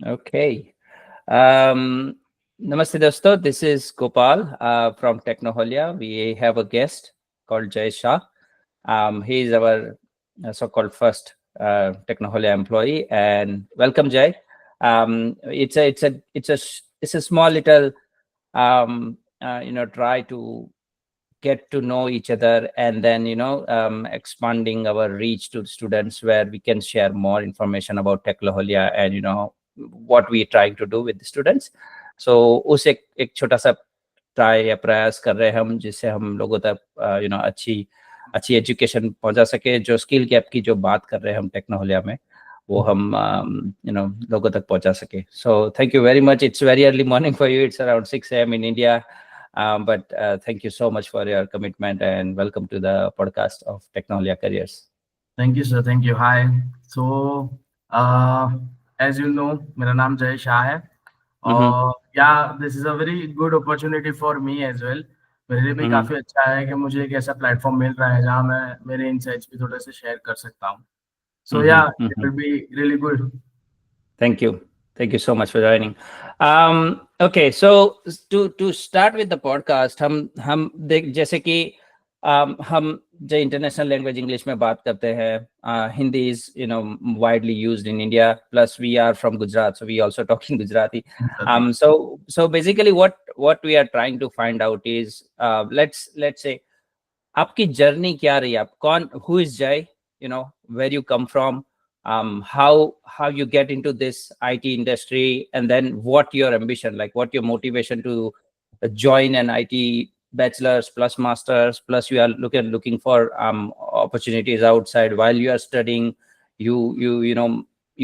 Okay. Um, Namaste, dosto. This is Gopal from Technoholia. We have a guest called Jay Shah. He is our so-called first Technoholia employee. And welcome, Jay. It's a small little try to get to know each other, and then expanding our reach to students where we can share more information about Technoholia and what we trying to do with the students. So उस एक छोटा सा try या प्रयास कर रहे हैं हम, जिससे हम लोगों तक अच्छी अच्छी एजुकेशन पहुंचा सके। जो स्किल गैप की जो बात कर रहे हैं हम टेक्नोहोलिया में, वो हम लोगों तक पहुंचा सके। सो thank you very much. It's very early morning for you, it's around 6 a.m. in India. But thank you so much for your commitment, and welcome to the podcast of Technoholia Careers. Thank you, sir. Thank you. Hi. So, uh, as you know, मेरा नाम जय शाह है और this is a very good opportunity for me as well. मेरे लिए भी काफी अच्छा है कि मुझे एक ऐसा प्लेटफॉर्म मिल रहा है जहाँ मैं मेरे इनसाइट्स भी थोड़े से शेयर कर सकता हूँ. So it will be really good. Thank you. Thank you so much for joining. Okay, so to start with the podcast, हम जैसे कि हम जो इंटरनेशनल लैंग्वेज इंग्लिश में बात करते हैं, Hindi is widely used in India. Plus we are from Gujarat, so we also talking Gujarati. So basically what we are trying to find out is let's say आपकी जर्नी क्या रही? आप कौन, who is Jay, where you come from, how you get into this IT industry, and then what your ambition, like what your motivation to join an IT bachelor's plus master's, plus you are looking for opportunities outside while you are studying. You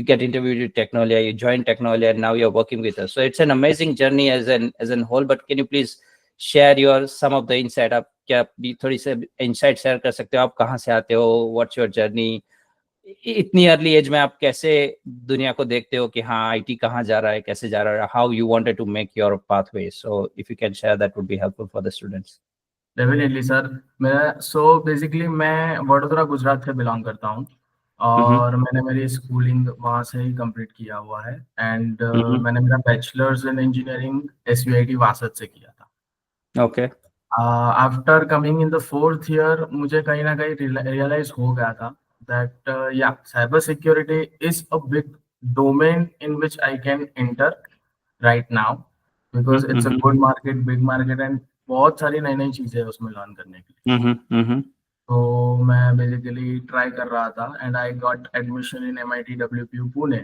get interviewed with Technoholia, you join Technoholia, and now you're working with us. So it's an amazing journey as an whole. But can you please share your some of the insight? आप क्या भी थोड़ी से insight share कर सकते हो? आप कहाँ से आते हो? What's your journey? इतनी अर्ली एज में आप कैसे दुनिया को देखते हो कि हाँ आईटी कहाँ जा रहा है, कैसे जा रहा है? How you wanted to make your pathway? So if you can share that would be helpful for the students. Definitely sir. मैं बेसिकली मैं वडोदरा गुजरात से बिलोंग करता हूँ और मैंने मेरी स्कूलिंग वहाँ से ही कंप्लीट किया हुआ है एंड मैंने मेरा bachelors in engineering SUIT Vasad से किया था। Okay. After coming in the 4th year मुझे कहीं ना कहीं रियलाइज हो गया था that cyber security is a big domain in which I can enter right now because it's a good market, big market and बहुत सारी नई नई चीजें हैं उसमें लर्न करने के लिए। तो मैं बेसिकली ट्राई कर रहा था and I got admission in MIT WPU Pune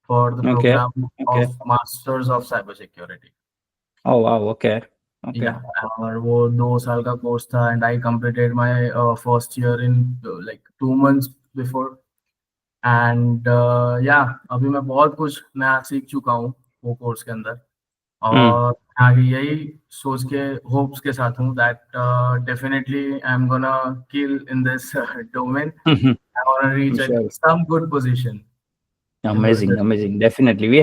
for the programme of masters of cyber security. Oh wow, okay. और वो 2 साल का कोर्स था and I completed my first year in like 2 months before and अभी मैं बहुत कुछ नया सीख चुका हूँ वो कोर्स के अंदर और आगे यही सोच के होप्स के साथ हूँ that definitely I am gonna kill in this domain, I want to reach some good position. Amazing. Definitely we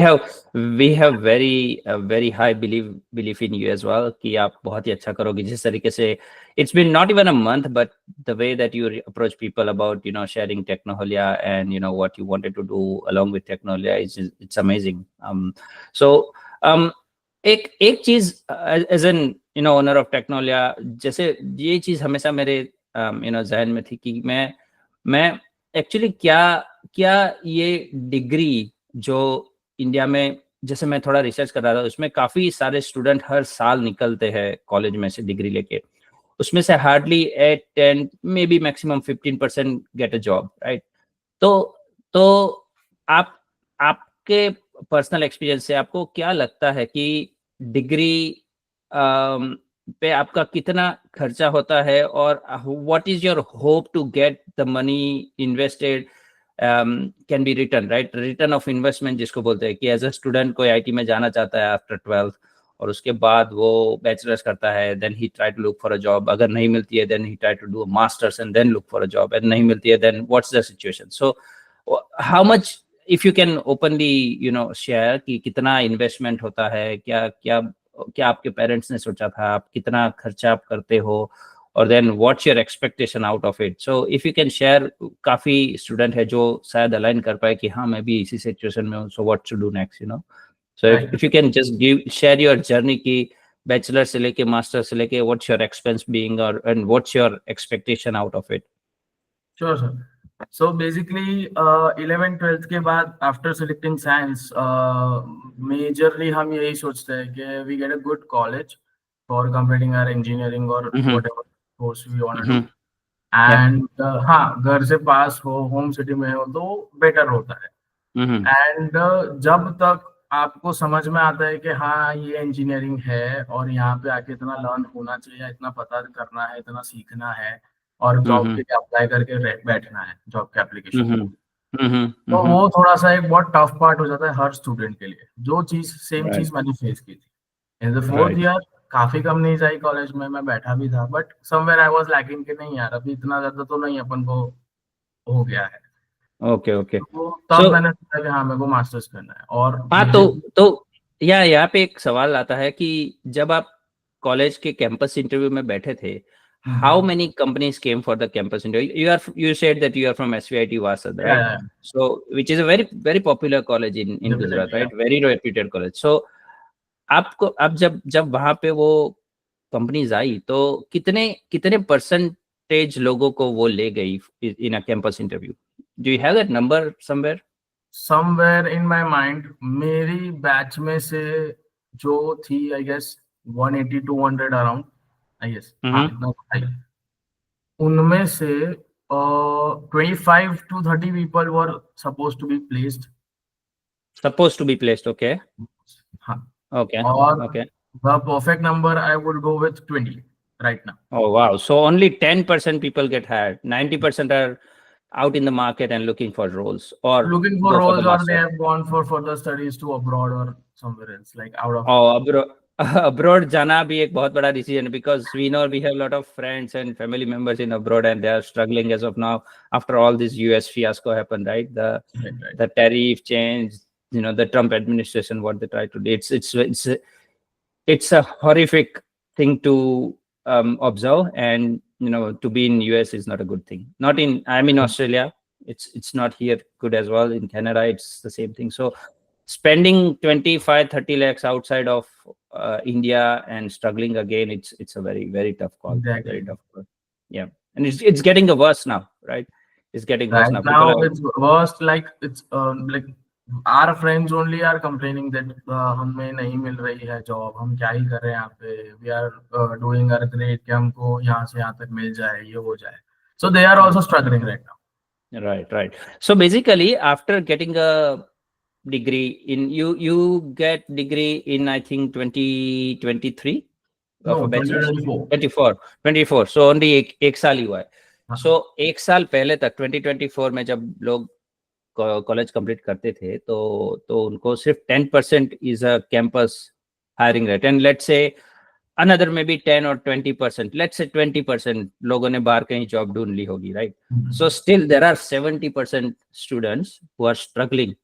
have very high belief in you as well कि आप बहुत ही अच्छा करोगे जिस तरीके से it's been not even a month, but the way that you approach people about sharing Technoholia and what you wanted to do along with Technoholia it's amazing. एक चीज as an owner of Technoholia, जैसे ये चीज हमेशा मेरे जहन में थी कि मैं एक्चुअली क्या ये डिग्री जो इंडिया में, जैसे मैं थोड़ा रिसर्च कर रहा था, उसमें काफी सारे स्टूडेंट हर साल निकलते हैं कॉलेज में से डिग्री लेके, उसमें से hardly 8-10 may be maximum 15% gate a job, right? तो आपके पर्सनल एक्सपीरियंस से आपको क्या लगता है कि डिग्री पे आपका कितना खर्चा होता है और what is your hope to get the money invested can be return, right? Return of investment जिसको बोलते हैं कि एज अ स्टूडेंट कोई आईटी में जाना चाहता है आफ्टर 12th और उसके बाद वो बैचलर्स करता है, then he try to look for a job, अगर नहीं मिलती है then he try to do a masters and then look for a job, and नहीं मिलती है then what's the situation? So how much, if you can openly share कि कितना investment होता है, क्या आपके पेरेंट्स ने सोचा था, आप कितना खर्चा आप करते हो, और then what's your expectation out of it. So if you can share, काफी स्टूडेंट है जो शायद अलाइन कर पाए कि हाँ मैं भी इसी सिचुएशन में हूँ, so what to do next, So if you can just share your journey की बैचलर से लेके मास्टर से लेके what's your expense being and what's your expectation out of it. Sure, sir. So basically, 11th 12th के बाद after selecting science, majorly हम यही सोचते हैं कि we get a good college for completing our engineering or whatever course we want to do. And हाँ, घर से पास हो, home city में हो तो better होता है. And जब तक आपको समझ में आता है कि हाँ ये इंजीनियरिंग है और यहाँ पे आके इतना लर्न होना चाहिए, इतना पता करना है, इतना सीखना है और जॉब के लिए अप्लाई करके बैठना है जॉब के एप्लीकेशन, तो वो थोड़ा सा एक बहुत टफ पार्ट हो जाता है हर स्टूडेंट के लिए. जो चीज सेम चीज मैंने फेस की थी इन द 4th ईयर. काफी कंपनीज आई कॉलेज में, मैं बैठा भी था, but somewhere I was lacking कि नहीं यार अभी इतना ज्यादा तो नहीं अपन को हो गया है. ओके. तो तब मैंने सोचा कि हाँ मेरे को मास्टर्स करना है. और हाँ तो यहाँ पे एक सवाल आता है कि जब आप कॉलेज के कैंपस इंटरव्यू में बैठे थे, how many companies came for the campus interview? You said that you are from SVIT Vasad, right? Yeah. So which is a very very popular college in Gujarat, right? Very reputed college. So आप जब वहां पे वो companies आई तो कितने percentage लोगों को वो ले गई in a campus interview? Do you have that number somewhere in my mind? मेरी बैच में से जो थी I guess 180 200 around, I guess. उनमें से 25 to 30 people were supposed to be placed. Okay. हाँ. Okay. और okay. The perfect number I would go with 20 right now. Oh wow! So only 10% people get hired. 90% are out in the market and looking for roles, or looking for roles, or they have gone for further studies to abroad or somewhere else, like out of. Abroad जाना भी एक बहुत बड़ा decision, because we know we have a lot of friends and family members in abroad and they are struggling as of now after all this US fiasco happened, right? The tariff change, the Trump administration, what they try to do. It's a horrific thing to observe, and to be in US is not a good thing. I'm in Australia. It's not here good as well. In Canada, it's the same thing. So spending 25-30 lakhs outside of India and struggling again, it's a very very tough call. Exactly. Very tough call. Yeah, and it's getting worse now, right? It's getting worse now. It's worse. Like it's like our friends only are complaining that हमें नहीं मिल रही है job, हम क्या ही कर रहे हैं यहाँ पे. We are doing our great कि हमको यहाँ से यहाँ तक मिल जाए, ये हो जाए. So they are also struggling right now. Right. So basically, after getting a degree in you get degree in I think 2023. No, 2024. So only एक साल ही हुआ है. So एक साल पहले तक 2024 में जब लोग कॉलेज कंप्लीट करते थे तो उनको सिर्फ 10% is a campus hiring rate, and let's say another में भी 10 और 20%, लेट्स से 20% लोगों ने बाहर कहीं जॉब ढूंढ ली होगी, right? So still there are 70% students who are struggling.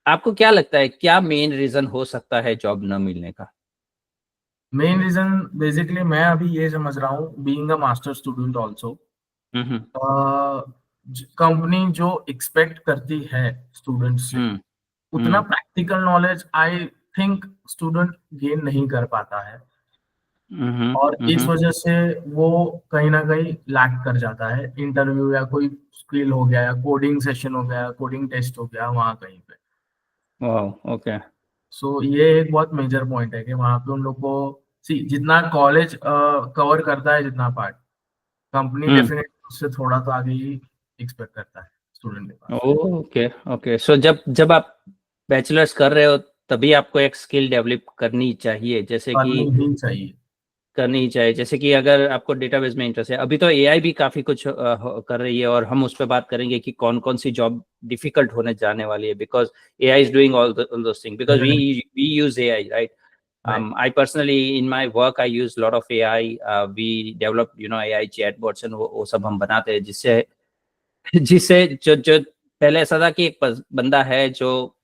आपको क्या लगता है क्या मेन रीजन हो सकता है जॉब न मिलने का? मेन रीजन बेसिकली मैं अभी ये समझ रहा हूँ, being a master student also, company जो एक्सपेक्ट करती है स्टूडेंट्स से उतना practical knowledge I think student gain नहीं कर पाता है. और इस वजह से वो कहीं ना कहीं लैक कर जाता है. इंटरव्यू या कोई स्किल हो गया या कोडिंग सेशन हो गया, कोडिंग टेस्ट हो गया वहां कहीं पे. ओके. सो ये एक बहुत मेजर पॉइंट है कि वहां पे उन लोग को जितना कॉलेज कवर करता है, जितना पार्ट कंपनी डेफिनेटली उससे थोड़ा तो आगे ही एक्सपेक्ट करता है स्टूडेंट के पास. ओके. सो जब आप बैचलर्स कर रहे हो तभी आपको एक स्किल डेवलप करनी चाहिए, जैसे कि करनी ही चाहिए. जैसे कि अगर आपको डेटाबेस में इंटरेस्ट है, अभी तो एआई भी काफी कुछ कर रही है और हम उस पर बात करेंगे कि कौन कौन सी जॉब डिफिकल्ट होने जाने वाली है, because AI is doing all those things, because we use AI, right? I personally in my work I use a lot of AI. We develop AI chatbots and वो सब हम बनाते हैं जिससे जो पहले ऐसा था कि एक बंदा है जो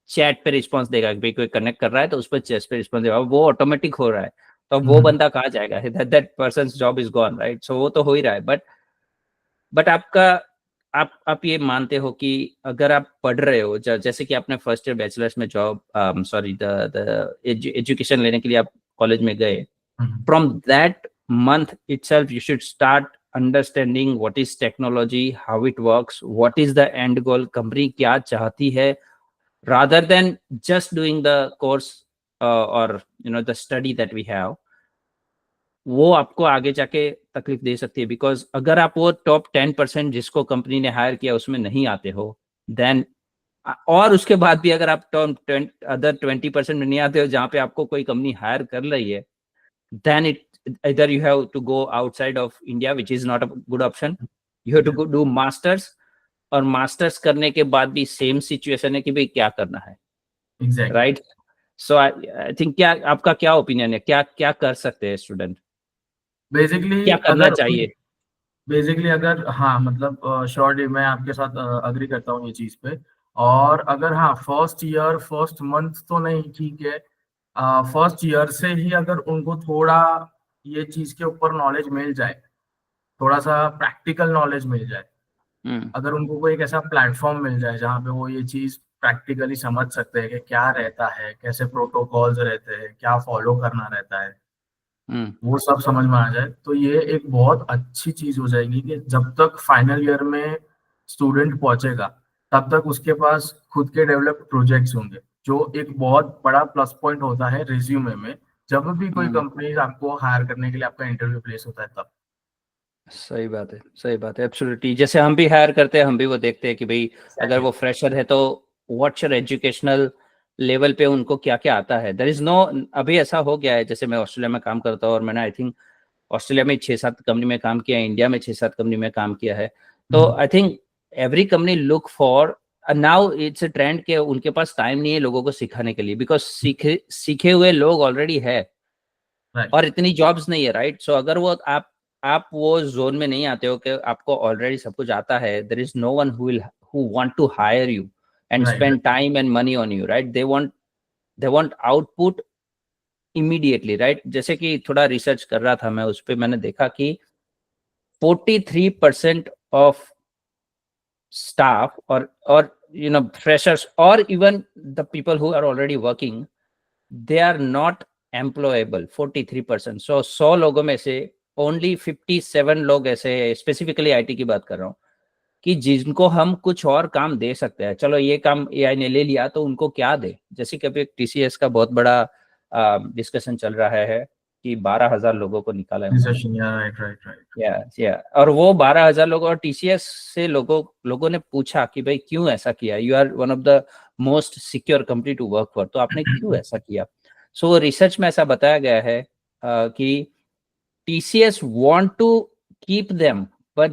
चैट पे रिस्पांस देगा, कोई कनेक्ट कर रहा है तो उस पर चैट पे रिस्पांस देगा, वो ऑटोमेटिक हो रहा है. तो वो बंदा कहाँ जाएगा? That person's job is gone, right? So वो तो हो ही रहा है, बट आपका आप ये मानते हो कि अगर आप पढ़ रहे हो, जैसे कि आपने फर्स्ट ईयर बैचलर्स में जॉब सॉरी द एजुकेशन लेने के लिए आप कॉलेज में गए, from that month itself you should start understanding what is technology, how it works, what is the end goal, company क्या चाहती है, rather than just doing the course or the study that we have. वो आपको आगे जाके तकलीफ दे सकती है, बिकॉज अगर आप वो टॉप 10% जिसको कंपनी ने हायर किया उसमें नहीं आते हो, देन और उसके बाद भी अगर आप टॉप अदर 20% में नहीं आते हो जहाँ पे आपको कोई कंपनी हायर कर रही है, then either you have to go outside of India, which is not a good option. You have to go do masters, और मास्टर्स करने के बाद भी सेम सिचुएशन है कि भाई क्या करना है, राइट? सो आई थिंक, क्या आपका क्या ओपिनियन है, क्या क्या कर सकते हैं स्टूडेंट, बेसिकली क्या करना चाहिए? बेसिकली अगर हाँ मतलब श्योरली मैं आपके साथ अग्री करता हूँ ये चीज पे। और अगर हाँ फर्स्ट ईयर फर्स्ट मंथ तो नहीं, ठीक है, फर्स्ट ईयर से ही अगर उनको थोड़ा ये चीज के ऊपर नॉलेज मिल जाए, थोड़ा सा प्रैक्टिकल नॉलेज मिल जाए, अगर उनको कोई एक ऐसा प्लेटफॉर्म मिल जाए जहाँ पे वो ये चीज प्रैक्टिकली समझ सकते हैं कि क्या रहता है, कैसे प्रोटोकॉल्स रहते हैं, क्या फॉलो करना रहता है, वो सब समझ में आ जाए, तो ये एक बहुत अच्छी चीज हो जाएगी कि जब तक फाइनल ईयर में स्टूडेंट पहुंचेगा तब तक उसके पास खुद के डेवलप्ड प्रोजेक्ट्स होंगे, जो एक बहुत बड़ा प्लस पॉइंट होता है रिज्यूमे में। जब भी कोई कंपनी आपको हायर करने के लिए आपका इंटरव्यू प्लेस होता है तब। सही बात है, सही बात है, एब्सोल्युटली। जैसे हम भी हायर करते हैं, हम भी वो देखते हैं कि भाई अगर वो फ्रेशर है तो व्हाट्स योर एजुकेशनल लेवल पे उनको क्या क्या आता है। देयर इज नो, अभी ऐसा हो गया है, जैसे मैं ऑस्ट्रेलिया में काम करता हूँ और मैंने आई थिंक ऑस्ट्रेलिया में 6-7 कंपनी में काम किया है, इंडिया में 6-7 कंपनी में काम किया है, तो I think every company look for, now it's a trend के उनके पास टाइम नहीं है लोगों को सिखाने के लिए, बिकॉज सीखे हुए लोग ऑलरेडी है और इतनी जॉब्स नहीं है, राइट? सो अगर वो आप वो जोन में नहीं आते हो कि आपको ऑलरेडी सब कुछ आता है, there is no one who want to hire you and spend time and money on you, right? They want output immediately, right? जैसे कि थोड़ा रिसर्च कर रहा था मैं, उस पर मैंने देखा कि 43% of staff or freshers or even the people who are already working, they are not employable, 43%। so 100 लोगों में से ओनली 57 लोग ऐसे, स्पेसिफिकली आईटी की बात कर रहा हूँ, कि जिनको हम कुछ और काम दे सकते हैं। चलो ये काम एआई ने ले लिया तो उनको क्या दे, जैसे कि अभी टीसीएस का बहुत बड़ा डिस्कशन चल रहा है कि 12,000 लोगों को निकाला है। और वो 12,000 लोगों, और टीसीएस से लोगों ने पूछा कि भाई क्यों ऐसा किया, you are one of the most secure company to work for, तो आपने क्यों ऐसा किया? सो रिसर्च में ऐसा बताया गया है कि TCS want to keep them but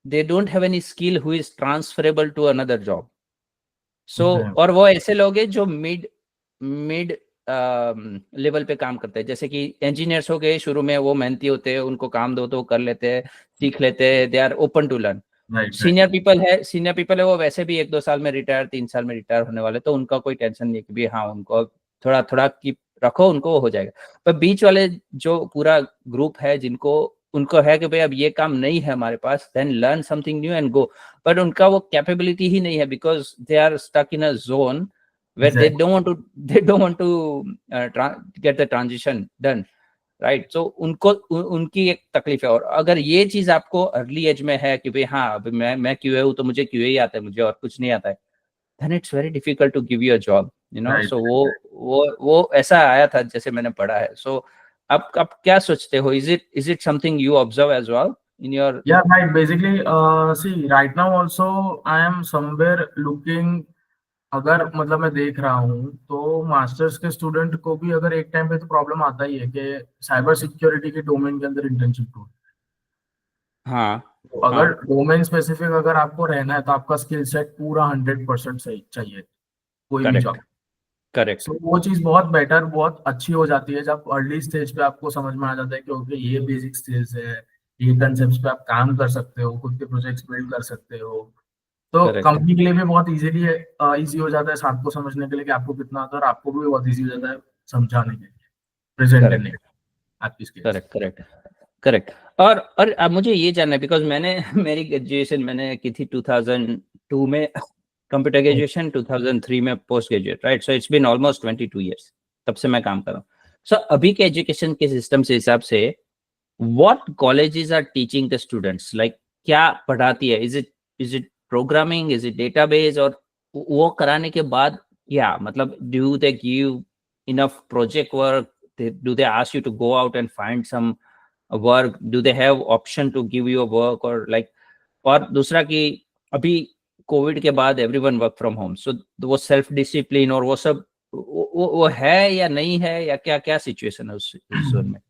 they don't have any skill who is transferable to another job। so और वो ऐसे लोग हैं जो मिड लेवल पे काम करते हैं, जैसे कि इंजीनियर्स हो गए, शुरू में वो मेहनती होते हैं, उनको काम दो तो कर लेते हैं, सीख लेते हैं, they are open to learn. Senior people है वो वैसे भी 1-2 साल में रिटायर, 3 साल में रिटायर होने वाले, तो उनका कोई टेंशन नहीं है कि भी हाँ उनको थोड़ा थोड़ा की रखो, उनको हो जाएगा। पर बीच वाले जो पूरा ग्रुप है जिनको उनको है कि भाई अब ये काम नहीं है हमारे पास, then learn something new and go, but उनका वो कैपेबिलिटी ही नहीं है, because they are stuck in a zone where they don't want to get the transition done, right? so उनकी एक तकलीफ है। और अगर ये चीज आपको अर्ली एज में है कि भाई हाँ अभी मैं क्यूए हूँ तो मुझे क्यूए ही आता है, मुझे और कुछ नहीं आता है, then it's very difficult to give you a job, so वो ऐसा आया था जैसे मैंने पढ़ा है। so आप क्या सोचते हो, is it something you observe as well in your? Yeah, right. Basically, see, right now also I am somewhere looking, अगर मतलब मैं देख रहा हूँ तो मास्टर्स के स्टूडेंट को भी अगर एक टाइम पे तो प्रॉब्लम आता ही है कि साइबर सिक्योरिटी के डोमेन के अंदर इंटर्नशिप हो। हाँ, तो अगर डोमेन स्पेसिफिक अगर आपको रहना है तो आपका स्किल सेट पूरा 100% सही चाहिए कोई भी जॉब। करेक्ट। सो वो चीज बहुत बेटर, बहुत अच्छी हो जाती है जब अर्ली स्टेज पे आपको समझ में आ जाता है कि ओके ये बेसिक स्किल्स है, ये कंसेप्ट्स पे आप काम कर सकते हो, खुद के प्रोजेक्ट्स बिल्ड कर सकते हो। तो कंपनी के लिए भी बहुत इजी हो जाता है सबको समझने के लिए कि आपको कितना आता है, और आपको भी बहुत इजी हो जाता है समझाने के लिए, प्रेजेंट करेक्ट करने के लिए आपकी स्किल्स। Correct correct correct. और अब मुझे ये जानना है, बिकॉज मैंने मेरी ग्रेजुएशन मैंने की थी 2002 में, कंप्यूटर ग्रेजुएशन 2003 में post graduate, right? So it's been almost 22 years, तब से मैं काम कर रहा हूँ। सो अभी के एजुकेशन के सिस्टम से हिसाब से what colleges are teaching the students, like क्या पढ़ाती है? is it programming, is it database, और वो कराने के बाद क्या मतलब, do they give enough project work? Do they ask you to go out and find some work? Do they have option to give you a work, or like, और दूसरा कि अभी कोविड के बाद एवरीवन वर्क फ्रॉम होम, सो वो self discipline और वो सब वो है या नहीं है, या क्या क्या सिचुएशन है उस जोन में?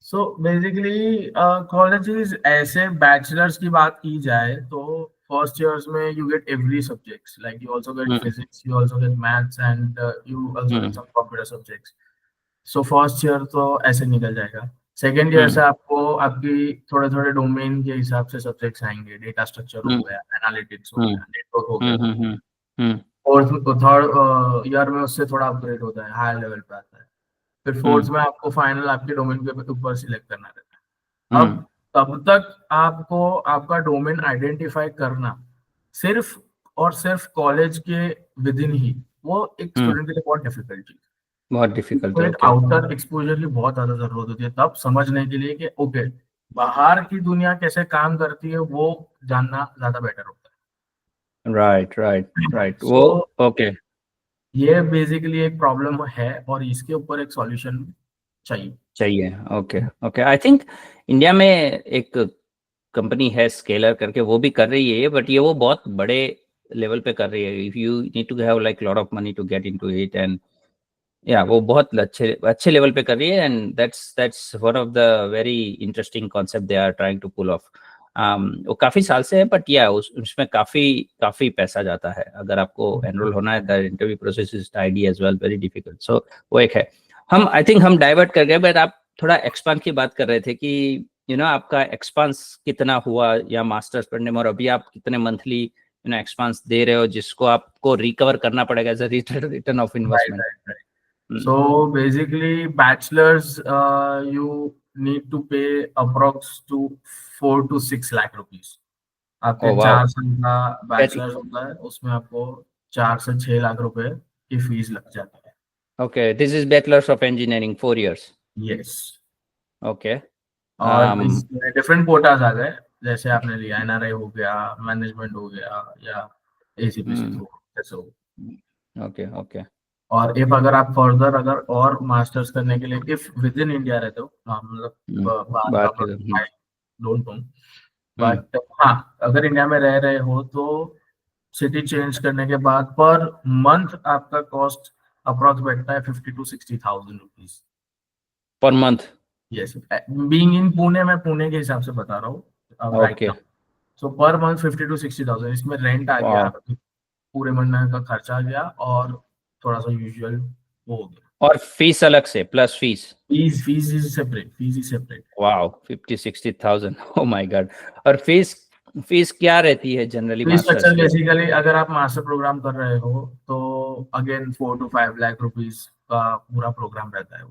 सो बेसिकली कॉलेजेस ऐसे, बैचलर्स की बात की जाए तो फर्स्ट ईयर्स में you get every subjects, like you also get physics, you also get maths and you also get some computer subjects. So first year तो ऐसे निकल जाएगा। सेकेंड ईयर से आपको आपकी थोड़े थोड़े डोमेन के हिसाब से सब्जेक्ट्स आएंगे, डेटा स्ट्रक्चर हो गया, एनालिटिक्स हो गया, नेटवर्क हो गया। और थर्ड ईयर में उससे थोड़ा अपग्रेड होता है, हायर लेवल पे आता है। फिर फोर्थ में आपको फाइनल आपके डोमेन के ऊपर सिलेक्ट करना रहता है। अब तब तक आपको आपका डोमेन आइडेंटिफाई करना सिर्फ और सिर्फ कॉलेज के विद इन ही, वो एक स्टूडेंट के लिए बहुत डिफिकल्ट चीज, बहुत डिफिकल्ट है। एक आउटर एक्सपोजर की बहुत ज्यादा जरूरत होती है तब समझने के लिए कि ओके बाहर की दुनिया कैसे काम करती है, वो जानना ज्यादा बेटर होता है। Right right right. वो ओके, ये बेसिकली एक प्रॉब्लम है और इसके ऊपर एक सॉल्यूशन चाहिए। Okay okay. I think India में एक कंपनी है स्केलर करके, वो भी कर रही है, बट ये वो बहुत बड़े लेवल पे कर रही है। If you need to have like lot of money to get into it, and या वो बहुत अच्छे लेवल पे कर रही है, and that's one of the very interesting concept they are trying to pull off. वो काफी साल से है, बट या उसमें काफी पैसा जाता है। अगर आपको एनरोल होना है, the interview process is tidy as well, very difficult. So वो एक है। आई थिंक हम डाइवर्ट कर गए, बट आप थोड़ा एक्सपांड की बात कर रहे थे कि आपका एक्सपांस कितना हुआ या मास्टर्स पढ़ने में, और अभी आप कितने मंथली एक्सपांस दे रहे हो जिसको आपको रिकवर करना पड़ेगा as a return of investment? So basically, bachelors, you need to pay approx to 4 to 6 lakh rupees. आपके 4 साल का बैचलर्स होता है, उसमें आपको 4 से 6 लाख रुपए की फीस लग जाती है। Okay, this is Bachelor's of Engineering, 4 years. Yes. Okay. और इसमें डिफरेंट कोटास आ गए, जैसे आपने लिया एनआरआई हो गया, मैनेजमेंट हो गया, या एसीपीसी थ्रू जैसे हो। Okay okay. और इफ अगर आप फर्दर अगर और मास्टर्स करने के लिए इफ विद इन इंडिया रहते हो, मतलब बात का आई डोंट नो, बट हाँ अगर इंडिया में रह रहे हो तो सिटी चेंज करने के बाद पर मंथ आपका कॉस्ट अप्रॉक्स बैठता है 50 to 60,000 rupees per month. Yes, being in Pune, मैं पुणे के हिसाब से बता रहा हूँ right now. So per month 50 to 60,000, इसमें रेंट आ गया, पूरे महीने का खर्चा आ गया, और थोड़ा सा यूजुअल वो हो गया, और फीस अलग से, plus fees is separate. Wow, 50-60,000, oh my God. और फीस क्या रहती है generally fees masters? Structure basically अगर आप मास्टर प्रोग्राम कर रहे हो तो अगेन 4 to 5 लाख रुपीस का पूरा प्रोग्राम रहता है।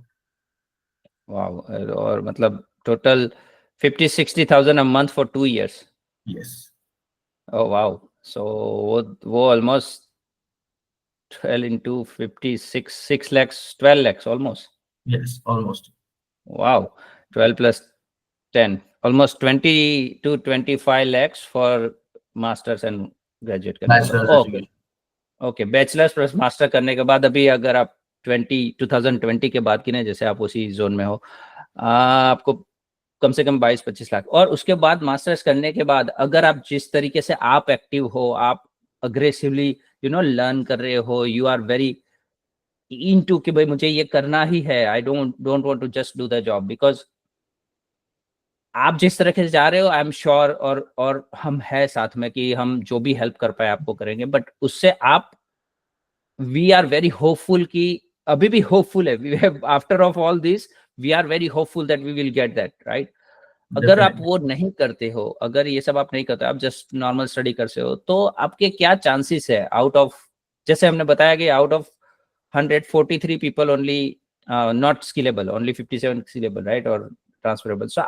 वाओ, और मतलब total 50-60,000 a month for 2 years? Yes. Oh wow, so वो almost 12 into 56, 6 lakhs, 12 lakhs almost. Yes, almost. Wow, 12 plus 10, almost 20 to 25 lakhs for masters and graduate करने के बाद। Okay okay, bachelors plus master करने के बाद अभी अगर आप 2020 के बाद की ना, जैसे आप उसी जोन में हो, आपको कम से कम 22-25 लाख। और उसके बाद मास्टर्स करने के बाद अगर आप जिस तरीके से आप एक्टिव हो, आप अग्रेसिवली लर्न कर रहे हो, यू आर वेरी इनटू कि भाई मुझे ये करना ही है, I don't want to just do the job, because आप जिस तरह से जा रहे हो, आई एम श्योर, और हम है साथ में कि हम जो भी हेल्प कर पाए आपको करेंगे, बट उससे आप, वी आर वेरी होपफुल कि अभी भी होपफुल है, we have after of all this, we are very hopeful that we will get that, right? अगर आप वो नहीं करते हो, अगर ये सब आप नहीं करते, आप जस्ट नॉर्मल स्टडी करते हो, तो आपके क्या चांसेस है आउट ऑफ, जैसे हमने बताया कि out of 143 people only not scalable, only 57 scalable, right, or transferable. So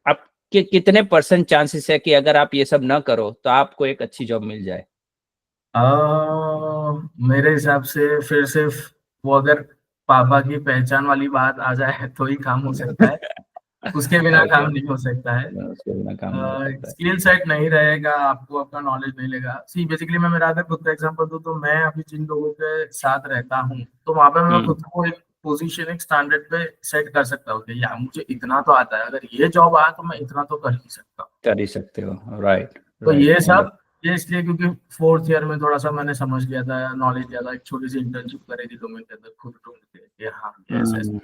आपके कितने % चांसेस है कि अगर आप ये सब ना करो तो आपको एक अच्छी जॉब मिल जाए? मेरे हिसाब से फिर सिर्फ वो अगर पापा की पहचान वाली बात आ जाए तो ही काम हो सकता है, उसके बिना ओके, काम नहीं हो सकता है। उसके बिना काम नहीं हो सकता है। स्किल सेट नहीं रहेगा, आपको आपका नॉलेज नहीं लेगा। सी बेसिकली मैं मेरा अगर खुद का एग्जांपल दूं तो मैं अभी जिन लोगों के साथ रहता हूँ तो वहां पे मैं खुद को एक पोजीशन, एक स्टैंडर्ड पे सेट कर सकता हूँ कि यार मुझे इतना तो आता है, अगर ये जॉब आया तो मैं इतना तो कर ही सकता हूँ। कर ही सकते हो, राइट तो राइट, ये इसलिए क्योंकि फोर्थ ईयर में थोड़ा सा मैंने समझ लिया था, नॉलेज लिया था, एक छोटी सी इंटर्नशिप करी थी डोमेन के अंदर खुद ढूंढ के कि हाँ ये ऐसे ऐसे,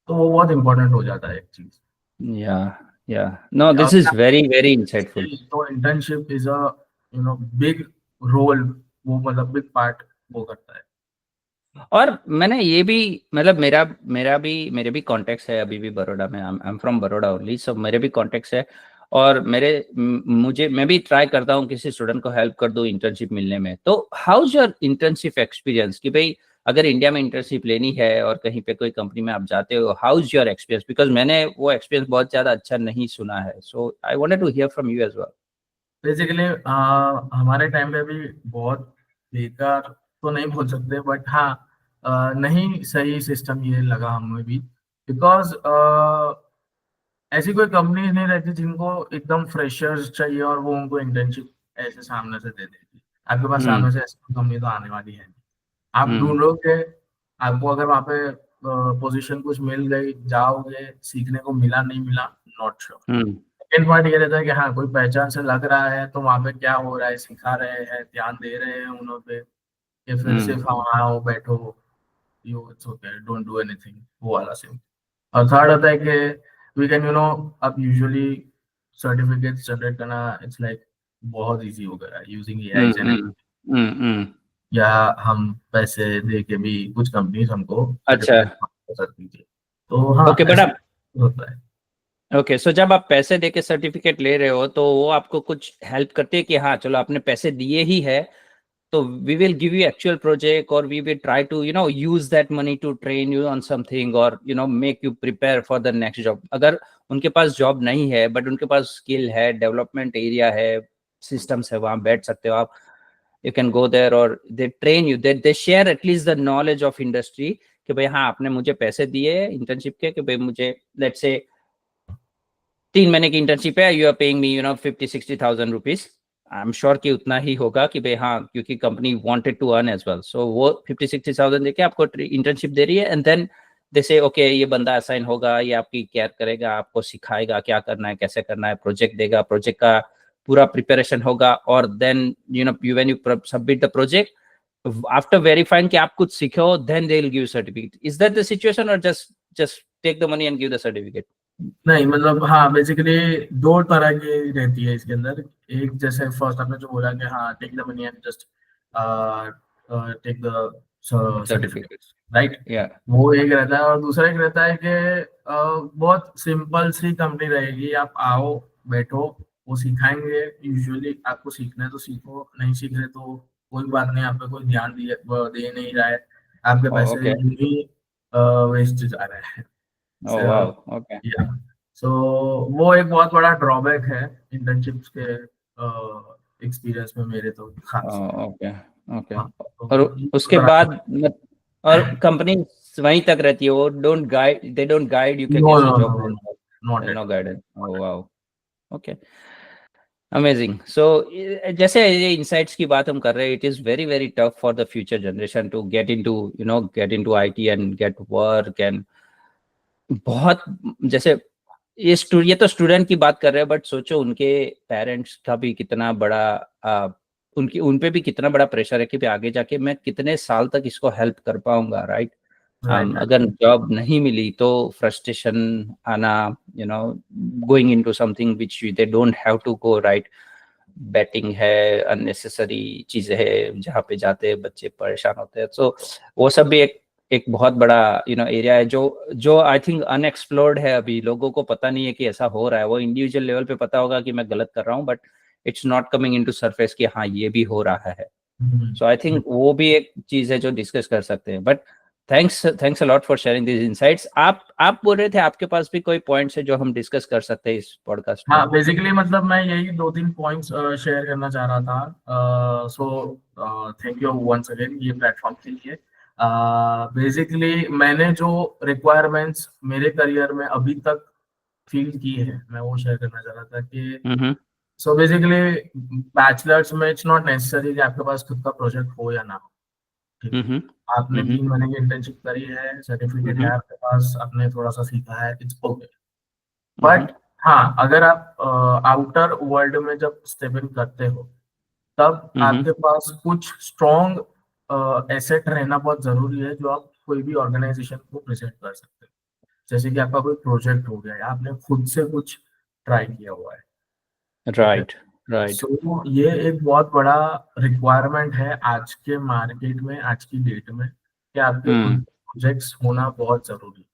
तो वो बहुत इंपॉर्टेंट हो जाता है एक चीज। yeah, no, this is very very insightful. तो internship is a big role, वो मतलब बिग पार्ट वो करता है। और मैंने ये भी, मतलब मेरे भी कॉन्टेक्ट है अभी भी बड़ौदा में, I am from Baroda only, so मेरे भी कॉन्टेक्ट है। और मैं भी ट्राई करता हूँ किसी स्टूडेंट को हेल्प कर दूँ इंटर्नशिप मिलने में। तो how is your internship experience, कि भाई अगर इंडिया में इंटर्नशिप लेनी है और कहीं पे कोई कंपनी में आप जाते हो, how is your experience? Because मैंने वो एक्सपीरियंस बहुत ज्यादा अच्छा नहीं सुना है, so I wanted to hear from you as well. Basically हमारे टाइम पे भी बहुत बेकार तो नहीं बोल सकते, बट हाँ नहीं सही सिस्टम ये लगा हमें भी, बिकॉज ऐसी कोई कंपनी नहीं रहती जिनको एकदम फ्रेशर्स चाहिए और वो उनको इंटर्नशिप ऐसे सामने से दे देती। आपके पास सामने से ऐसी कंपनी तो आने वाली है नहीं। आप ढूंढोगे, आपको अगर वहां पे पोजीशन कुछ मिल गई, जाओगे, सीखने को मिला नहीं मिला, नॉट श्योर। सेकेंड पॉइंट ये रहता है कि हाँ कोई पहचान से लग रहा है तो वहां पे क्या हो रहा है, सिखा रहे हैं, ध्यान दे रहे हैं उन पे, या फिर सिर्फ हाँ आओ बैठो, you it's okay don't do anything, वो वाला सेम। और थर्ड होता है कि वी कैन अब यूजुअली सर्टिफिकेट्स जनरेट करना इट्स लाइक बहुत इजी हो गया यूजिंग एआई एंड, या हम पैसे दे के भी कुछ कंपनीज हमको अच्छा, सर्टिफिकेट कर सकती थी। तो हाँ ओके, बट ऐसे आप, होता है। ओके, सो जब आप पैसे देके सर्टिफिकेट ले रहे हो तो वो आपको कुछ हेल्प करते हैं कि हाँ चलो आपने पैसे दिए ही है, तो we will give you actual project, और we will try to use that money to train you on something, और make you prepare for the next job. अगर उनके पास जॉब नहीं है बट उनके पास स्किल है, डेवलपमेंट एरिया है, सिस्टम्स है, वहां बैठ सकते हो आप, यू कैन गो देयर, और they train you, they share at least the knowledge of industry, कि भाई हाँ आपने मुझे पैसे दिए इंटर्नशिप के, कि भाई मुझे लेट्स से 3 महीने की इंटर्नशिप है, you are paying me 50-60,000 rupees. I am sure कि उतना ही होगा, कि भाई हाँ क्योंकि company wanted to earn as well, so वो 50-60,000 देके आपको इंटर्नशिप दे रही है, एंड देन दे से ओके ये बंदा असाइन होगा, ये आपकी केयर करेगा, आपको सिखाएगा क्या करना है, कैसे करना है, प्रोजेक्ट देगा, प्रोजेक्ट का पूरा प्रिपरेशन होगा, और then you when you submit the project, after verifying कि आप कुछ सीखे हो, then they will give certificate. Is that the situation, और just take the money and give the certificate? नहीं मतलब हाँ बेसिकली दो तरह की रहती है इसके अंदर। एक जैसे फर्स्ट आपने जो बोला कि हाँ take the money and just take the certificate, right, या वो एक रहता है। और दूसरा एक रहता है कि बहुत सिंपल सी कंपनी रहेगी, आप आओ बैठो, वो सिखाएंगे, यूजुअली आपको सीखना है तो सीखो, नहीं सीख रहे तो कोई बात नहीं, आप पे कोई ध्यान दे नहीं रहा है, आपके पैसे ओके, यूं ही वेस्ट जा रहे हैं। ओह वाओ, ओके, या सो वो एक बहुत बड़ा ड्रॉबैक है इंटर्नशिप्स के एक्सपीरियंस में मेरे तो खास। Okay, okay. हाँ, और तो ये उसके तरह बाद और कंपनी वहीं तक रहती है, वो दे डोंट गाइड यू कि नो कैसे no job no no, not लेना, at no all. Guidance, oh wow, okay, amazing. So जैसे ये इंसाइट्स की बात हम कर रहे हैं, it is very very tough for the future generation to get into IT and get work, and बहुत, जैसे ये तो स्टूडेंट की बात कर रहे हैं, बट सोचो उनके पेरेंट्स का भी कितना बड़ा उन पे भी कितना बड़ा प्रेशर है कि भाई आगे जाके मैं कितने साल तक इसको हेल्प कर पाऊंगा, राइट? Right right. अगर जॉब नहीं मिली तो फ्रस्ट्रेशन आना, going into something which they don't have to go, right? Batting है, अननेसेसरी चीजें है, जहाँ पे जाते हैं बच्चे परेशान होते हैं, तो वो सब भी एक एक बहुत बड़ा एरिया है जो आई थिंक अनएक्सप्लोर्ड है, अभी लोगों को पता नहीं है कि ऐसा हो रहा है। वो इंडिविजुअल लेवल पे पता होगा कि मैं गलत कर रहा हूँ, but it's not coming into surface कि हाँ ये भी हो रहा है। सो आई थिंक वो भी एक चीज है जो डिस्कस कर सकते हैं। But thanks a lot for sharing these insights. आप बोल रहे थे आपके पास भी कोई पॉइंट्स है जो हम डिस्कस कर सकते हैं इस पॉडकास्ट में? हाँ, बेसिकली मतलब मैं यही 2-3 पॉइंट्स शेयर करना चाह रहा था। So thank you once again ये प्लेटफॉर्म के लिए। बेसिकली मैंने जो रिक्वायरमेंट्स मेरे करियर में अभी तक फील की है, मैं वो शेयर करना चाह रहा था कि हम्म सो बेसिकली बैचलर्स में इट्स नॉट नेसेसरी कि आपके पास खुद का प्रोजेक्ट हो या ना हो, ठीक है। हम्म आपने हम्म 3 महीने की इंटर्नशिप करी है, सर्टिफिकेट है हम्म आपके पास, आपने थोड़ा सा सीखा है, इट्स ओके। हम्म बट हाँ, अगर आप आउटर वर्ल्ड में जब स्टेप इन करते हो, तब हम्म आपके पास कुछ स्ट्रॉन्ग एसेट रहना बहुत जरूरी है, जो आप कोई भी ऑर्गेनाइजेशन को प्रेजेंट कर सकते हो। जैसे कि आपका कोई प्रोजेक्ट हो गया या आपने खुद से कुछ ट्राई किया हुआ है, ठीक है। राइट राइट सो ये एक बहुत बड़ा रिक्वायरमेंट है आज के मार्केट में, आज की डेट में, कि आपके खुद हम्म प्रोजेक्ट्स होना बहुत जरूरी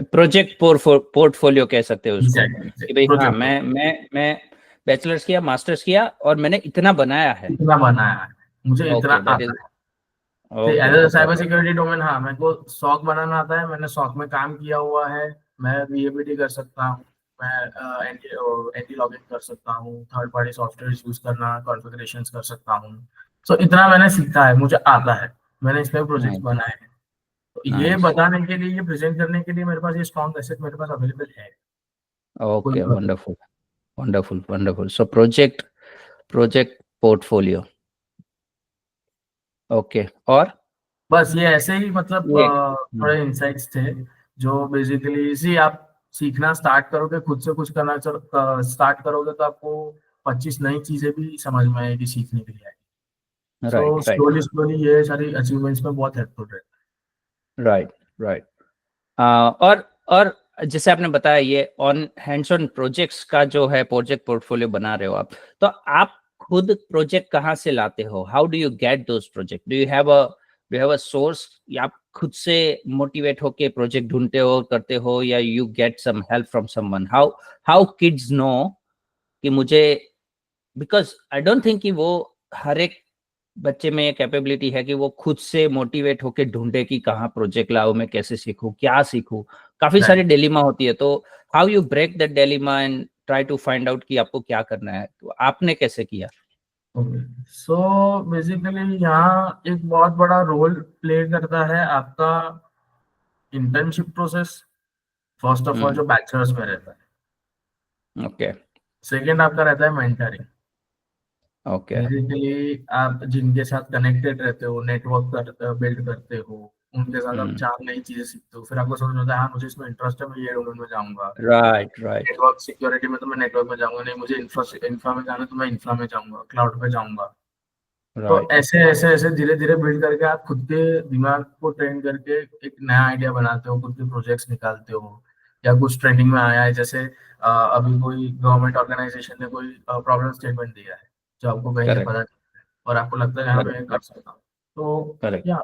प्रोजेक्ट पोर्टफोलियो कह सकते हो है। उसको, एग्जैक्टली, कि भाई हाँ प्रोजेक्ट मैं बैचलर्स किया, मास्टर्स किया और मैंने इतना बनाया है। इतना बनाया है, मुझे इतना ओके, दैट आता इज है। Okay as okay cyber security domain, हाँ, मेरे को सॉक बनाना आता है, मैंने सॉक में काम किया हुआ है। मैं वीएपीटी कर सकता हूँ, मैं एंटी लॉगिंग कर सकता हूँ, थर्ड पार्टी सॉफ्टवेयर यूज करना, कॉन्फ़िगरेशन कर सकता हूँ। सो इतना मैंने सीखा है, मुझे आता है, मैंने इसमें प्रोजेक्ट्स नाइस बनाए हैं। तो ये नाइस बताने के लिए, ये प्रेजेंट करने के लिए मेरे पास ये स्ट्रॉन्ग एसेट मेरे पास अवेलेबल है। कोई ओके, बात wonderful wonderful wonderful. So project portfolio, okay. और बस ये ऐसे ही मतलब ये थोड़े इंसाइट्स थे, जो बेसिकली इसी आप सीखना स्टार्ट करोगे, खुद से कुछ करना स्टार्ट करोगे, तो आपको 25 नई चीजें भी समझ में आएगी, सीखने के लिए आएगी। सो राइट राइट स्लोली स्लोली ये सारी अचीवमेंट्स में बहुत हेल्पफुल रहता राइट राइट। और जैसे आपने बताया ये ऑन हैंड्स ऑन प्रोजेक्ट्स का जो है प्रोजेक्ट पोर्टफोलियो बना रहे हो आप, तो आप खुद प्रोजेक्ट कहाँ से लाते हो? How do you get those project? Do have a source, या आप खुद से मोटिवेट होके प्रोजेक्ट ढूंढते हो, करते हो, या you get some help from someone? How how kids know कि मुझे, बिकॉज आई डोंट थिंक कि वो हर एक बच्चे में ये कैपेबिलिटी है कि वो खुद से मोटिवेट होके ढूंढे कि कहाँ प्रोजेक्ट लाऊं, मैं कैसे सीखूं, क्या सीखूं। काफी है। सारी डिलेमा होती है, तो how you break that dilemma and try to find out कि आपको क्या करना है, तो आपने कैसे किया? ओके, सो बेसिकली यहाँ एक बहुत बड़ा रोल प्ले करता है आपका internship process. First of all जो बैचलर्स में रहता है, ओके सेकेंड आपका रहता है मेंटरिंग। ओके बेसिकली आप जिनके साथ कनेक्टेड रहते हो, नेटवर्क कर बिल्ड करते हो, उनके साथ आप 4 नई चीजें सीखते हो, फिर आपको समझ में आता है हाँ मुझे इसमें इंटरेस्ट है, मैं ये डोमेन में जाऊंगा। राइट राइट नेटवर्क सिक्योरिटी में तो मैं नेटवर्क में जाऊंगा, नहीं मुझे इंफ्रा इंफ्रा में जाना है तो मैं इंफ्रा में जाऊंगा, क्लाउड पे जाऊंगा। तो राइट ऐसे ऐसे ऐसे धीरे धीरे बिल्ड करके आप खुद के दिमाग को ट्रेन करके एक नया आइडिया बनाते हो, खुद के प्रोजेक्ट्स निकालते हो। या कुछ ट्रेंडिंग में आया है, जैसे अभी कोई गवर्नमेंट ऑर्गेनाइजेशन ने कोई प्रॉब्लम स्टेटमेंट दिया है, जो आपको कहीं से करेक्ट पता नहीं है, और आपको लगता है हाँ मैं ये करेक्ट कर सकता हूँ। तो करेक्ट या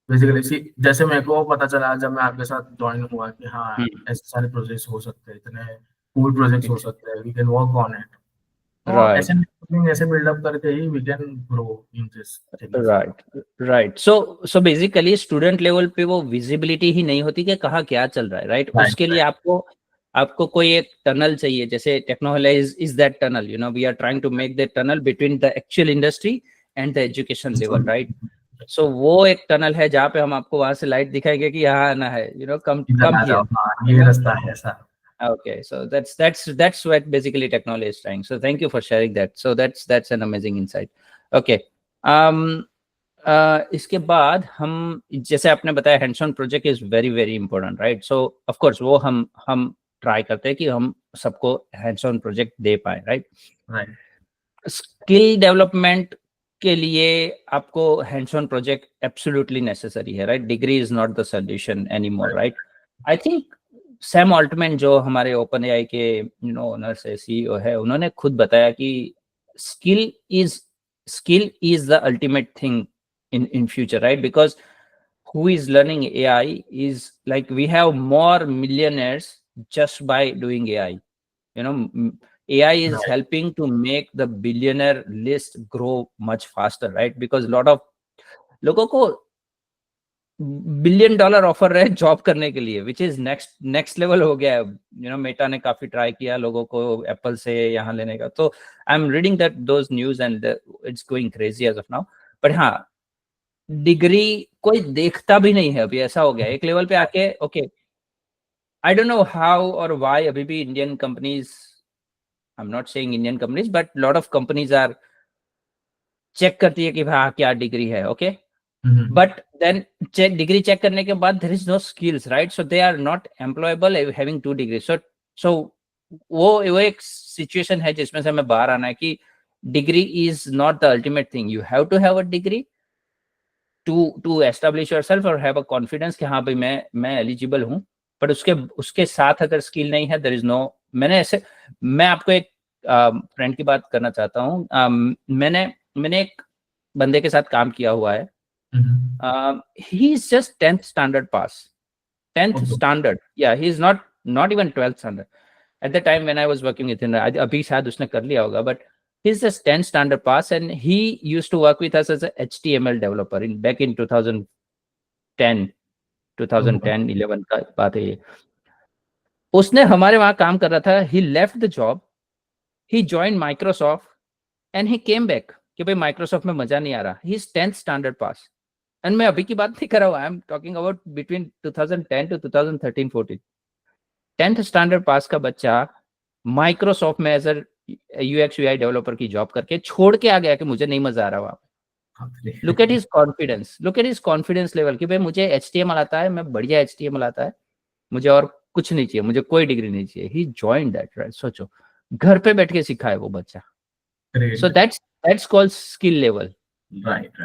बेसिकली जैसे मेरे को पता चला जब मैं आपके साथ ज्वाइन हुआ कि हाँ ऐसे सारे प्रोजेक्ट्स हो सकते हैं, इतने कूल प्रोजेक्ट्स हो सकते हैं, we can work on it. तो ऐसे राइट networking, ऐसे बिल्डअप करके ही we can grow in this things. Right right. So basically student level पे वो विजिबिलिटी ही नहीं होती कि कहाँ क्या चल रहा है, राइट? राइट उसके लिए राइट आपको आपको कोई एक टनल चाहिए, जैसे technology is that tunnel, we are trying to make that tunnel between the actual industry and the education level, right? So वो एक टनल है जहाँ पे हम आपको वहां से लाइट दिखाएंगे कि यहाँ आना है, कम इधर कम आ जाओ, हियर। हाँ ये रास्ता है ऐसा। Okay, so that's what basically technology is trying. So thank you for sharing that. So that's an amazing insight. Okay. Um इसके बाद हम, जैसे आपने बताया hands on project is very very important, right? So of course वो हम try करते हैं कि हम सबको हैंड्स ऑन प्रोजेक्ट दे पाए, राइट? राइट स्किल डेवलपमेंट के लिए आपको hands on project absolutely necessary है, right? Degree is not the solution any more, right right? I think Sam Altman जो हमारे ओपन एआई के ओनर्स है, सीईओ है, उन्होंने खुद बताया कि skill is skill is the ultimate thing in future, right? Because who is learning AI is like we have more millionaires just by doing AI. AI is right helping to make the billionaire list grow much faster, right? Because a lot of लोगों को billion dollar offer रहे job करने के लिए, which is next level हो गया है। Meta ने काफी ट्राई किया लोगों को एप्पल से यहाँ लेने का, तो I am reading that those news and it's going crazy as of now. But हाँ, डिग्री कोई देखता भी नहीं है अभी, ऐसा हो गया एक लेवल पे आके। Okay, I don't know how और व्हाई अभी भी Indian companies, I am not saying Indian companies, but lot of companies are check करती है कि हाँ क्या डिग्री है, okay. But then degree check करने के बाद there is no skills, right? So they are not employable having 2 degree. सो वो एक सिचुएशन है जिसमें से हमें बाहर आना है कि degree is not the ultimate thing. You have to have a degree to establish yourself और हैव अ कॉन्फिडेंस कि हाँ भाई मैं एलिजिबल हूँ। बट उसके साथ अगर स्किल नहीं है, देयर इज नो। मैं आपको एक फ्रेंड की बात करना चाहता हूँ। मैंने एक बंदे के साथ काम किया हुआ है। He is just 10th standard pass. 10th standard. Yeah, he is not even 12th standard. At the time when I was working with him, अभी शायद उसने कर लिया होगा, but he's just 10th standard pass and he used to work with us as a HTML developer back in 2010, 11 का बात है ये। उसने हमारे वहां काम कर रहा था। He left the job, he joined Microsoft and he came back कि भाई माइक्रोसॉफ्ट में मजा नहीं आ रहा। He is 10th standard pass. And मैं अभी की बात नहीं कर रहा हूँ, I am talking about between 2010 to 2013-14। 10th standard pass का बच्चा माइक्रोसॉफ्ट में एज यूएक्स यूआई डेवलपर की जॉब करके छोड़ के आ गया कि मुझे नहीं मजा आ रहा वहां पे। Look at his confidence, look at his confidence level कि भाई मुझे एचटीएमएल आता है, मैं बढ़िया एचटीएमएल आता है, मुझे और कुछ नहीं चाहिए, मुझे कोई डिग्री नहीं चाहिए। ही जॉइंड दैट, राइट? सोचो, घर पे बैठ के सीखा है वो बच्चा। So that's called skill level. Right.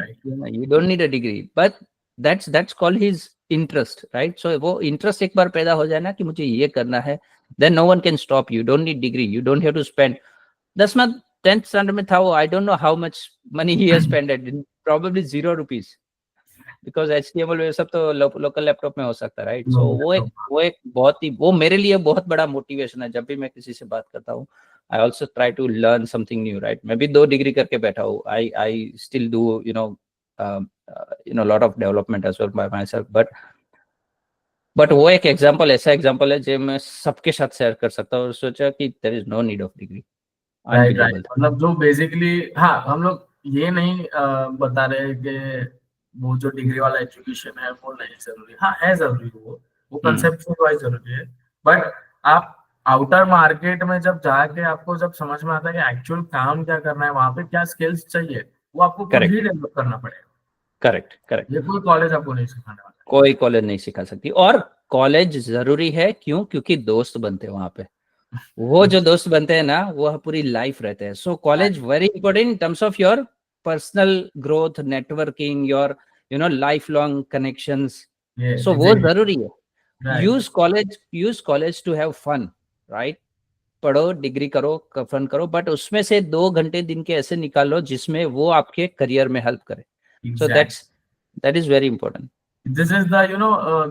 You don't need a degree, but that's called his interest, right? So वो interest एक बार पैदा हो जाए ना कि मुझे ये करना है, then no one can stop you. You don't need degree. You don't have to spend 10th standard में था वो, I don't know how much money he has spent it, probably 0 rupees, because HTML ये सब तो local laptop में हो सकता है, राइट? सो वो एक बहुत ही, वो मेरे लिए बहुत बड़ा मोटिवेशन है। जब भी मैं किसी से बात करता हूँ, I also try to learn something new, right? मैं भी 2 डिग्री करके बैठा हूँ। I still do lot of development as well by myself, but वो एक एग्जांपल, ऐसा एग्जांपल है जो मैं सबके साथ शेयर कर सकता हूँ और सोचा कि there is no need of degree. Right. मतलब जो बेसिकली, हाँ, हम लोग ये नहीं बता रहे कि वो जो डिग्री वाला एजुकेशन है वो नहीं जरूरी। हाँ, है जरूरी, वो कंसेप्चुअल वाइज जरूरी है। बट आप आउटर मार्केट में जब जाके आपको जब समझ में आता है कि एक्चुअल काम क्या करना है, वहां पे क्या स्किल्स चाहिए, वो आपको खुद ही डेवलप करना पड़ेगा। करेक्ट। ये कोई कॉलेज आपको नहीं सिखाने वाला, कोई कॉलेज नहीं सिखा सकती। और कॉलेज जरूरी है, क्यों? क्योंकि दोस्त बनते हैं वहां पे। वो जो दोस्त बनते हैं ना, वो पूरी लाइफ रहते हैं। So college very important in terms of your personal growth, networking, your life long connections. So वो जरूरी है। Use college to have fun, right? पढ़ो, डिग्री करो, फन करो, बट उसमें से 2 घंटे दिन के ऐसे निकालो जिसमें वो आपके करियर में हेल्प करे। सो that is very important. This is the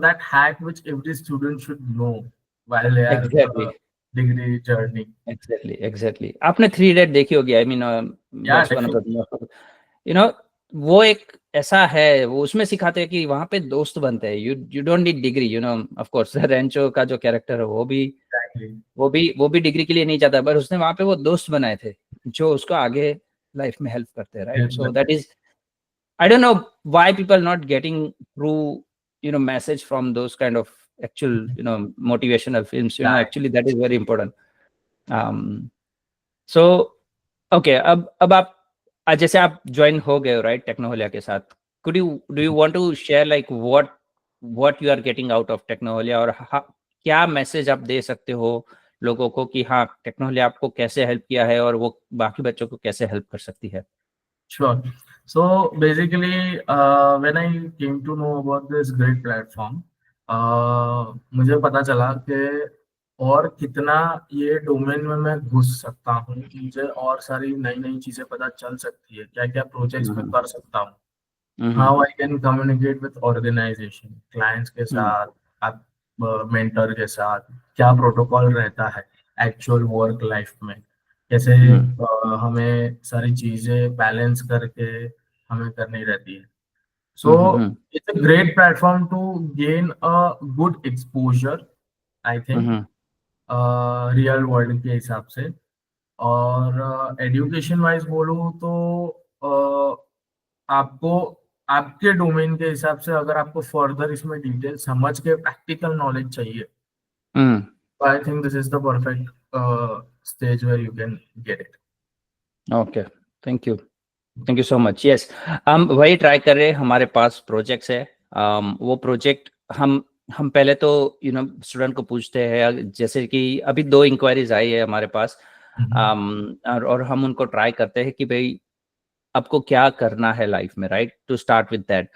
that hack which every student should know while they are degree journey. Exactly. आपने 3 Idiot देखी होगी, I mean, वो एक ऐसा है, वो उसमें सिखाते हैं कि वहां पे दोस्त बनते हैं। You don't need degree, of course Rancho का जो कैरेक्टर है वो भी डिग्री के लिए नहीं चाहता, पर उसने वहां पे वो दोस्त बनाए थे जो उसको आगे लाइफ में हेल्प करते हैं, right? So that is, I don't know why people not getting through, message from those kind of actual, motivational films. Actually that is very important. So okay, अब आप जैसे आप ज्वाइन हो गए, राइट, टेक्नोहोलिया के साथ, do you want to share like what you are getting out of टेक्नोहोलिया, और क्या मैसेज आप दे सकते हो लोगों को कि हाँ टेक्नोहोलिया आपको कैसे हेल्प किया है और वो बाकी बच्चों को कैसे हेल्प कर सकती है? Sure. So basically, when I came to know about this great platform, मुझे पता चला कि और कितना ये डोमेन में मैं घुस सकता हूँ, मुझे और सारी नई नई चीजें पता चल सकती है, क्या क्या प्रोजेक्ट्स में कर सकता हूँ, how I can communicate with organization, clients के साथ, आप मेंटर के साथ, क्या प्रोटोकॉल रहता है एक्चुअल वर्क लाइफ में, कैसे हमें सारी चीजें बैलेंस करके हमें करनी रहती है। So it's a great platform to gain a good exposure, I think, real world के हिसाब से। और एजुकेशन वाइज बोलूँ तो आपको आपके डोमेन के हिसाब से अगर आपको फर्दर इसमें डिटेल समझ के प्रैक्टिकल नॉलेज चाहिए, I think this is the perfect stage where you can get it. Okay, thank you so much. Yes, हम वही ट्राई कर रहे हैं। हमारे पास प्रोजेक्ट्स है, वो प्रोजेक्ट हम पहले तो स्टूडेंट को पूछते हैं, जैसे कि अभी 2 इंक्वायरीज आई है हमारे पास, और हम उनको ट्राई करते हैं कि भाई आपको क्या करना है लाइफ में, right, to start with that.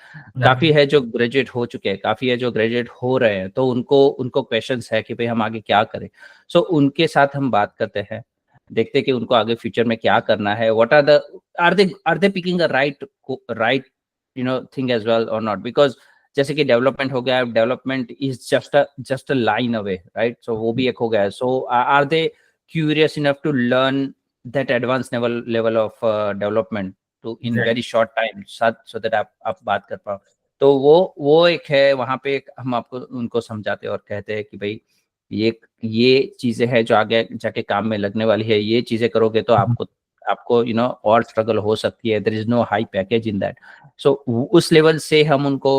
काफी है जो ग्रेजुएट हो चुके हैं, काफी है जो ग्रेजुएट हो रहे हैं, तो उनको क्वेश्चंस है कि भाई हम आगे क्या करें। सो उनके साथ हम बात करते हैं, देखते हैं कि उनको आगे फ्यूचर में क्या करना है, what are they picking a right thing as well और नॉट, बिकॉज जैसे कि डेवलपमेंट हो गया, development is just a line away, right. So वो भी एक हो गया। So are they curious enough to learn that advanced level of development to in very short time, so that आप बात कर पाओ। तो वो एक है, वहाँ पे एक हम आपको उनको समझाते हैं और कहते हैं कि भाई ये चीजें हैं जो आगे जाके काम में लगने वाली है, ये चीजें करोगे तो आपको और स्ट्रगल हो सकती है, there is no high package in that. So उस लेवल से हम उनको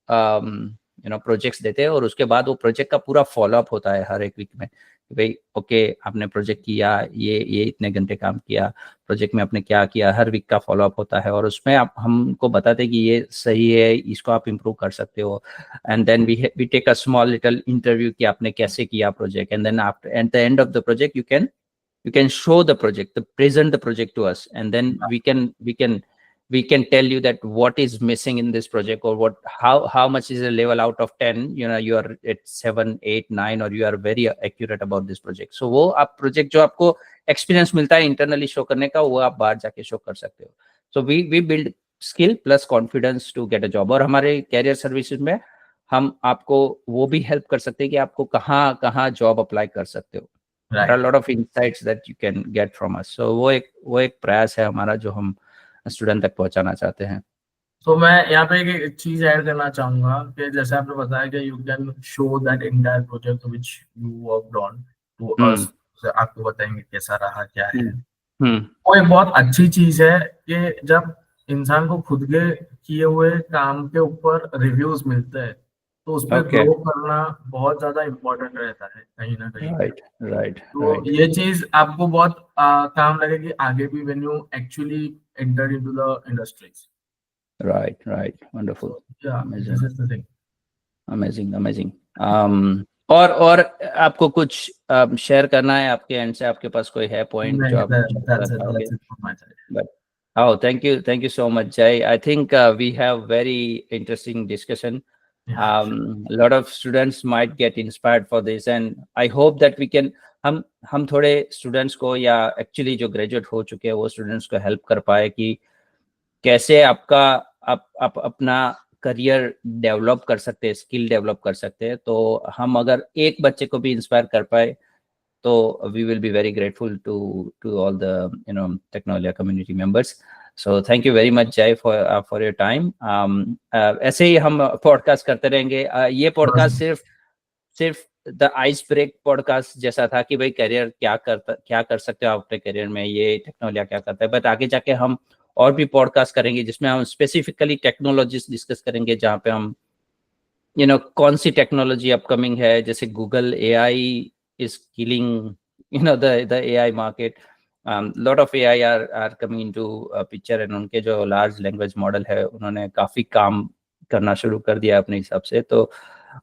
प्रोजेक्ट्स देते हैं, और उसके बाद वो प्रोजेक्ट का पूरा फॉलोअप होता है हर एक वीक में। भाई ओके, आपने प्रोजेक्ट किया, ये इतने घंटे काम किया, प्रोजेक्ट में आपने क्या किया, हर वीक का फॉलोअप होता है, और उसमें आप हमको बताते हैं कि ये सही है, इसको आप इम्प्रूव कर सकते हो। And then we take a small little interview कि आपने कैसे किया project, and then after at the end of the project you can show the project, present the project to us, and then we can tell you that what is missing in this project, or how much is a level out of 10, you are at 7, 8, 9, or you are very accurate about this project। so वो आप project जो आपको experience मिलता है internally show करने का, वो आप बाहर जाके शो कर सकते हो। So we build skill plus confidence to get a job. और हमारे कैरियर सर्विसेज में हम आपको वो भी हेल्प कर सकते हैं कि आपको कहाँ जॉब अप्लाई कर सकते हो। There are a lot of insights that you can get from us। so वो एक प्रयास है हमारा जो हम स्टूडेंट तक पहुंचाना चाहते हैं। तो मैं यहाँ पे एक चीज ऐड करना चाहूंगा कि जैसे आपने बताया कि you can show that entire project which you worked on to us, आपको बताएंगे कैसा रहा क्या है। वो एक बहुत अच्छी चीज है कि जब इंसान को खुद के किए हुए काम के ऊपर रिव्यूज मिलते हैं, तो उस पर ग्रो करना बहुत ज्यादा इम्पोर्टेंट रहता है कहीं ना कहीं। राइट। तो ये चीज आपको बहुत काम लगेगी आगे भी when you actually enter into the industries. Right, wonderful, amazing. और आपको कुछ शेयर करना है आपके एंड से? आपके पास कोई है पॉइंट जो आप but thank you so much, Jay। I think we have very interesting discussion। a lot of students might get inspired for this, and I hope that we can हम थोड़े स्टूडेंट्स को, या एक्चुअली जो graduate हो चुके हैं वो students को हेल्प कर पाए कि कैसे आप अपना करियर डेवलप कर सकते हैं, स्किल डेवलप कर सकते हैं। तो हम अगर एक बच्चे को भी इंस्पायर कर पाए तो we will be very grateful to all the technology community members. So thank you very much Jay for your time. ऐसे ही हम पॉडकास्ट करते रहेंगे। ये पॉडकास्ट सिर्फ द आइस ब्रेक पॉडकास्ट जैसा था कि भाई करियर क्या कर सकते हो आप अपने करियर में, ये टेक्नोलॉजी क्या करता है। बट आगे जाके हम और भी पॉडकास्ट करेंगे जिसमें हम स्पेसिफिकली टेक्नोलॉजीज डिस्कस करेंगे, जहाँ पे हम कौन सी टेक्नोलॉजी अपकमिंग है, जैसे Google AI is killing the AI market। lot of AI are coming into picture, and उनके जो लार्ज लैंग्वेज मॉडल है उन्होंने काफी काम करना शुरू कर दिया अपने हिसाब से। तो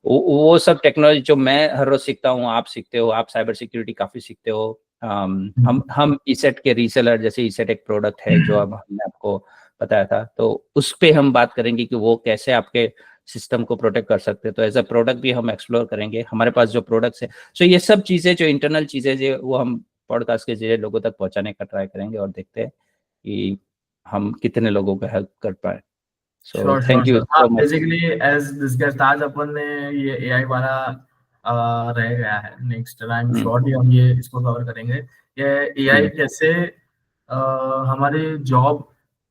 वो सब टेक्नोलॉजी जो मैं हर रोज सीखता हूँ, आप सीखते हो, आप साइबर सिक्योरिटी काफी सीखते हो। हम ईसेट के रीसेलर, जैसे ईसेट एक प्रोडक्ट है जो अब हमने आपको बताया था, तो उस पे हम बात करेंगे कि वो कैसे आपके सिस्टम को प्रोटेक्ट कर सकते हैं। तो एज अ प्रोडक्ट भी हम एक्सप्लोर करेंगे, हमारे पास जो प्रोडक्ट्स है। सो ये सब चीजें जो इंटरनल चीजें जो वो हम पॉडकास्ट के जरिए लोगों तक पहुंचाने का ट्राई करेंगे, और देखते हैं कि हम कितने लोगों को हेल्प कर पाए। So thank you so much. Basically as discussed आज अपन ने ये AI वाला रह गया है, नेक्स्ट टाइम शॉर्टली हम ये इसको कवर करेंगे। ये AI कैसे हमारी जॉब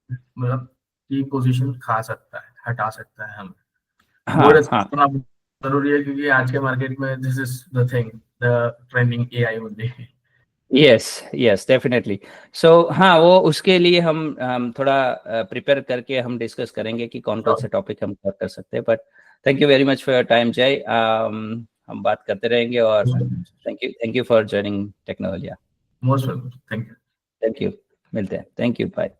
मतलब की पोजीशन खा सकता है। हटा सकता है हमें। वो हाँ रिस्क हाँ करना जरूरी है, क्योंकि आज के मार्केट में this is the thing, the trending AI only. Yes yes definitely. So हाँ, वो उसके लिए हम थोड़ा प्रिपेयर करके हम डिस्कस करेंगे कि कौन कौन से टॉपिक हम कवर कर सकते हैं। But thank you very much for your time जय। हम बात करते रहेंगे और thank you for joining technology. Most welcome, thank you. Thank you, मिलते हैं, थैंक यू, बाय।